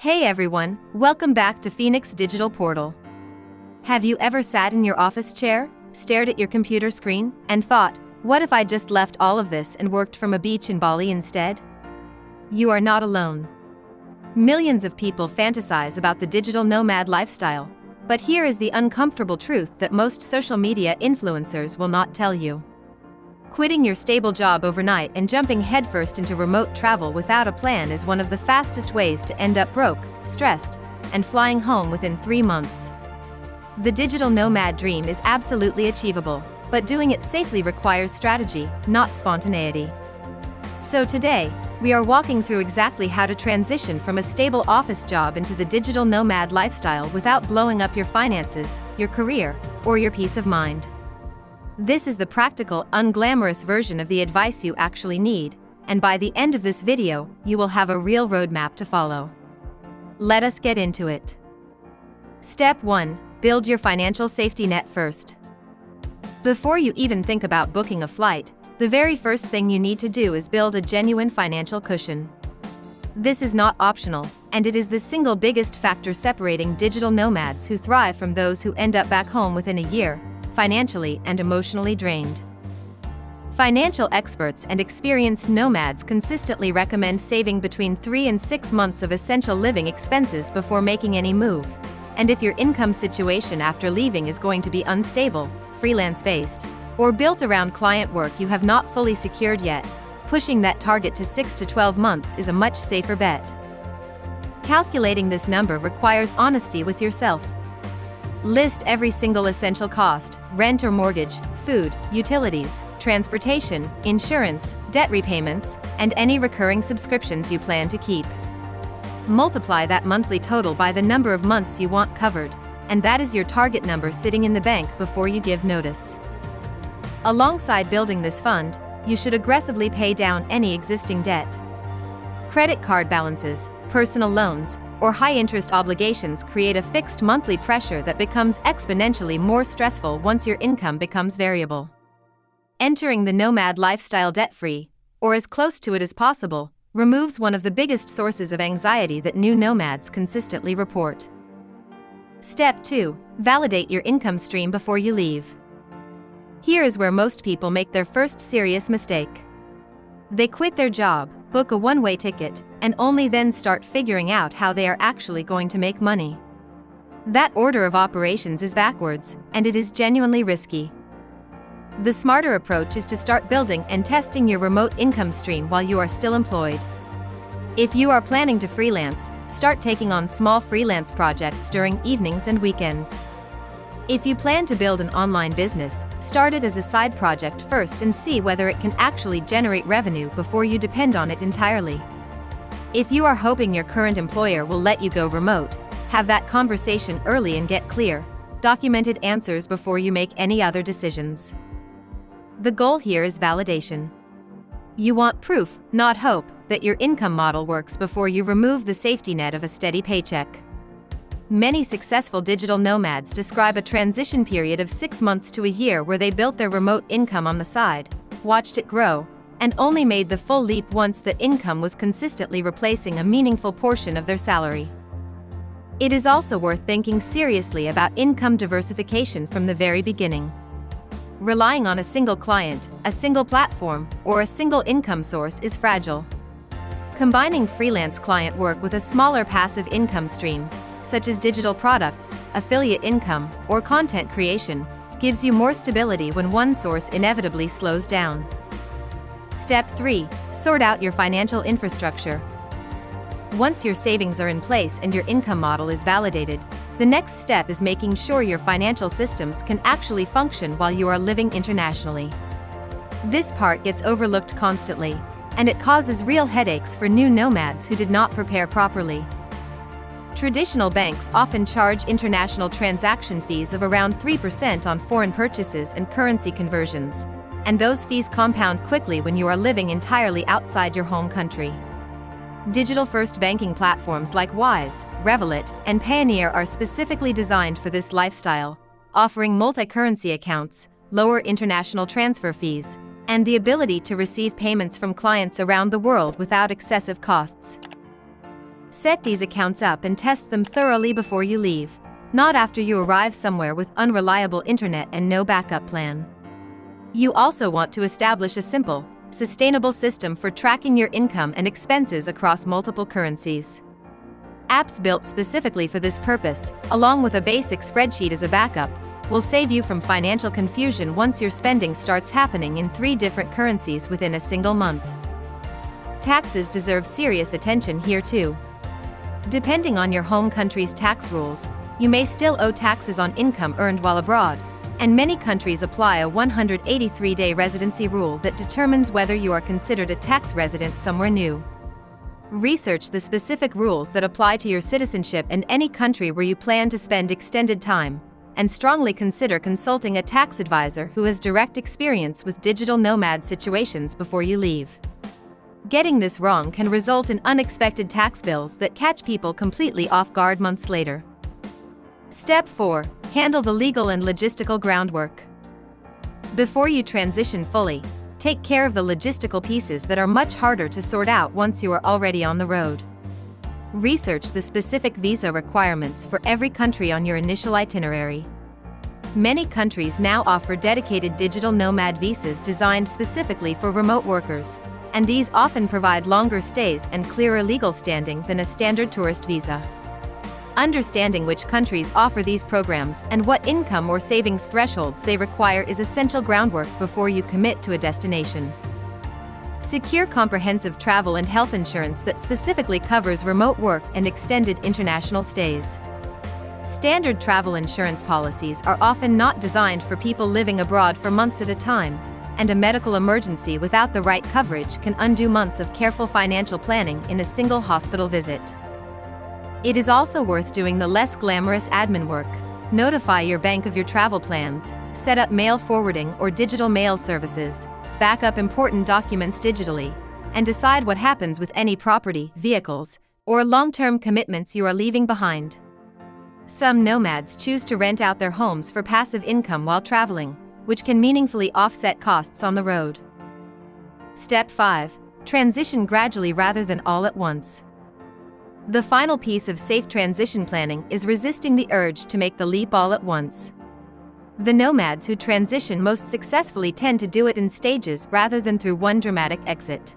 Hey everyone, welcome back to Phoenix Digital Portal. Have you ever sat in your office chair, stared at your computer screen, and thought, what if I just left all of this and worked from a beach in Bali instead? You are not alone. Millions of people fantasize about the digital nomad lifestyle, but here is the uncomfortable truth that most social media influencers will not tell you. Quitting your stable job overnight and jumping headfirst into remote travel without a plan is one of the fastest ways to end up broke, stressed, and flying home within 3 months. The digital nomad dream is absolutely achievable, but doing it safely requires strategy, not spontaneity. So today, we are walking through exactly how to transition from a stable office job into the digital nomad lifestyle without blowing up your finances, your career, or your peace of mind. This is the practical, unglamorous version of the advice you actually need, and by the end of this video, you will have a real roadmap to follow. Let us get into it. Step 1. Build your financial safety net first. Before you even think about booking a flight, the very first thing you need to do is build a genuine financial cushion. This is not optional, and it is the single biggest factor separating digital nomads who thrive from those who end up back home within a year, financially and emotionally drained. Financial experts and experienced nomads consistently recommend saving between 3 and 6 months of essential living expenses before making any move. And if your income situation after leaving is going to be unstable, freelance-based, or built around client work you have not fully secured yet, pushing that target to 6 to 12 months is a much safer bet. Calculating this number requires honesty with yourself. List every single essential cost: rent or mortgage, food, utilities, transportation, insurance, debt repayments, and any recurring subscriptions you plan to keep. Multiply that monthly total by the number of months you want covered, and that is your target number sitting in the bank before you give notice. Alongside building this fund, you should aggressively pay down any existing debt. Credit card balances, personal loans, or high-interest obligations create a fixed monthly pressure that becomes exponentially more stressful once your income becomes variable. Entering the nomad lifestyle debt-free, or as close to it as possible, removes one of the biggest sources of anxiety that new nomads consistently report. Step 2. Validate your income stream before you leave. Here is where most people make their first serious mistake. They quit their job, book a one-way ticket, and only then start figuring out how they are actually going to make money. That order of operations is backwards, and it is genuinely risky. The smarter approach is to start building and testing your remote income stream while you are still employed. If you are planning to freelance, start taking on small freelance projects during evenings and weekends. If you plan to build an online business, start it as a side project first and see whether it can actually generate revenue before you depend on it entirely. If you are hoping your current employer will let you go remote, have that conversation early and get clear, documented answers before you make any other decisions. The goal here is validation. You want proof, not hope, that your income model works before you remove the safety net of a steady paycheck. Many successful digital nomads describe a transition period of 6 months to a year where they built their remote income on the side, watched it grow, and only made the full leap once the income was consistently replacing a meaningful portion of their salary. It is also worth thinking seriously about income diversification from the very beginning. Relying on a single client, a single platform, or a single income source is fragile. Combining freelance client work with a smaller passive income stream, such as digital products, affiliate income, or content creation, gives you more stability when one source inevitably slows down. Step 3. Sort out your financial infrastructure. Once your savings are in place and your income model is validated, the next step is making sure your financial systems can actually function while you are living internationally. This part gets overlooked constantly, and it causes real headaches for new nomads who did not prepare properly. Traditional banks often charge international transaction fees of around 3% on foreign purchases and currency conversions, and those fees compound quickly when you are living entirely outside your home country. Digital-first banking platforms like Wise, Revolut, and Payoneer are specifically designed for this lifestyle, offering multi-currency accounts, lower international transfer fees, and the ability to receive payments from clients around the world without excessive costs. Set these accounts up and test them thoroughly before you leave, not after you arrive somewhere with unreliable internet and no backup plan. You also want to establish a simple, sustainable system for tracking your income and expenses across multiple currencies. Apps built specifically for this purpose, along with a basic spreadsheet as a backup, will save you from financial confusion once your spending starts happening in 3 different currencies within a single month. Taxes deserve serious attention here too. Depending on your home country's tax rules, you may still owe taxes on income earned while abroad, and many countries apply a 183-day residency rule that determines whether you are considered a tax resident somewhere new. Research the specific rules that apply to your citizenship and any country where you plan to spend extended time, and strongly consider consulting a tax advisor who has direct experience with digital nomad situations before you leave. Getting this wrong can result in unexpected tax bills that catch people completely off guard months later. Step 4. Handle the legal and logistical groundwork. Before you transition fully, take care of the logistical pieces that are much harder to sort out once you are already on the road. Research the specific visa requirements for every country on your initial itinerary. Many countries now offer dedicated digital nomad visas designed specifically for remote workers, and these often provide longer stays and clearer legal standing than a standard tourist visa. Understanding which countries offer these programs and what income or savings thresholds they require is essential groundwork before you commit to a destination. Secure comprehensive travel and health insurance that specifically covers remote work and extended international stays. Standard travel insurance policies are often not designed for people living abroad for months at a time, and a medical emergency without the right coverage can undo months of careful financial planning in a single hospital visit. It is also worth doing the less glamorous admin work. Notify your bank of your travel plans, set up mail forwarding or digital mail services, back up important documents digitally, and decide what happens with any property, vehicles, or long-term commitments you are leaving behind. Some nomads choose to rent out their homes for passive income while traveling, which can meaningfully offset costs on the road. Step 5. Transition gradually rather than all at once. The final piece of safe transition planning is resisting the urge to make the leap all at once. The nomads who transition most successfully tend to do it in stages rather than through one dramatic exit.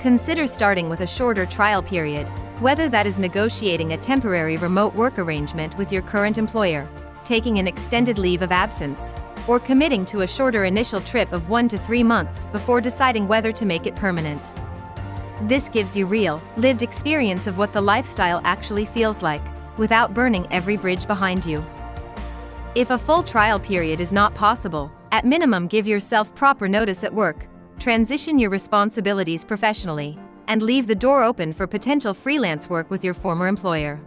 Consider starting with a shorter trial period, whether that is negotiating a temporary remote work arrangement with your current employer, taking an extended leave of absence, or committing to a shorter initial trip of 1 to 3 months before deciding whether to make it permanent. This gives you real, lived experience of what the lifestyle actually feels like, without burning every bridge behind you. If a full trial period is not possible, at minimum give yourself proper notice at work, transition your responsibilities professionally, and leave the door open for potential freelance work with your former employer.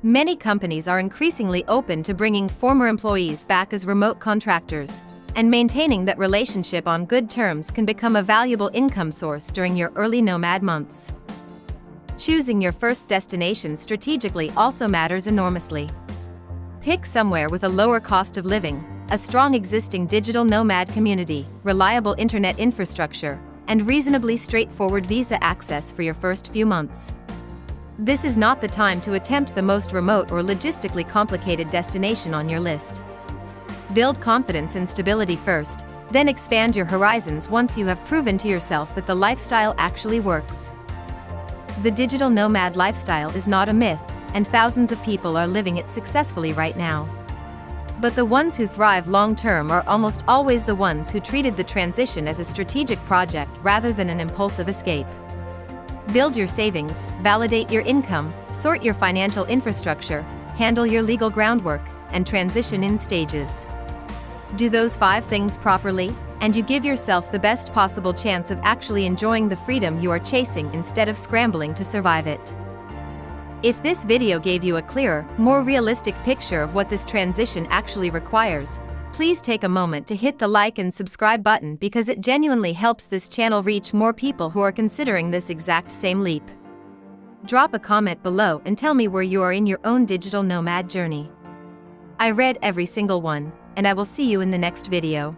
Many companies are increasingly open to bringing former employees back as remote contractors, and maintaining that relationship on good terms can become a valuable income source during your early nomad months. Choosing your first destination strategically also matters enormously. Pick somewhere with a lower cost of living, a strong existing digital nomad community, reliable internet infrastructure, and reasonably straightforward visa access for your first few months. This is not the time to attempt the most remote or logistically complicated destination on your list. Build confidence and stability first, then expand your horizons once you have proven to yourself that the lifestyle actually works. The digital nomad lifestyle is not a myth, and thousands of people are living it successfully right now. But the ones who thrive long-term are almost always the ones who treated the transition as a strategic project rather than an impulsive escape. Build your savings, validate your income, sort your financial infrastructure, handle your legal groundwork, and transition in stages. Do those 5 things properly, and you give yourself the best possible chance of actually enjoying the freedom you are chasing instead of scrambling to survive it. If this video gave you a clearer, more realistic picture of what this transition actually requires, please take a moment to hit the like and subscribe button because it genuinely helps this channel reach more people who are considering this exact same leap. Drop a comment below and tell me where you are in your own digital nomad journey. I read every single one, and I will see you in the next video.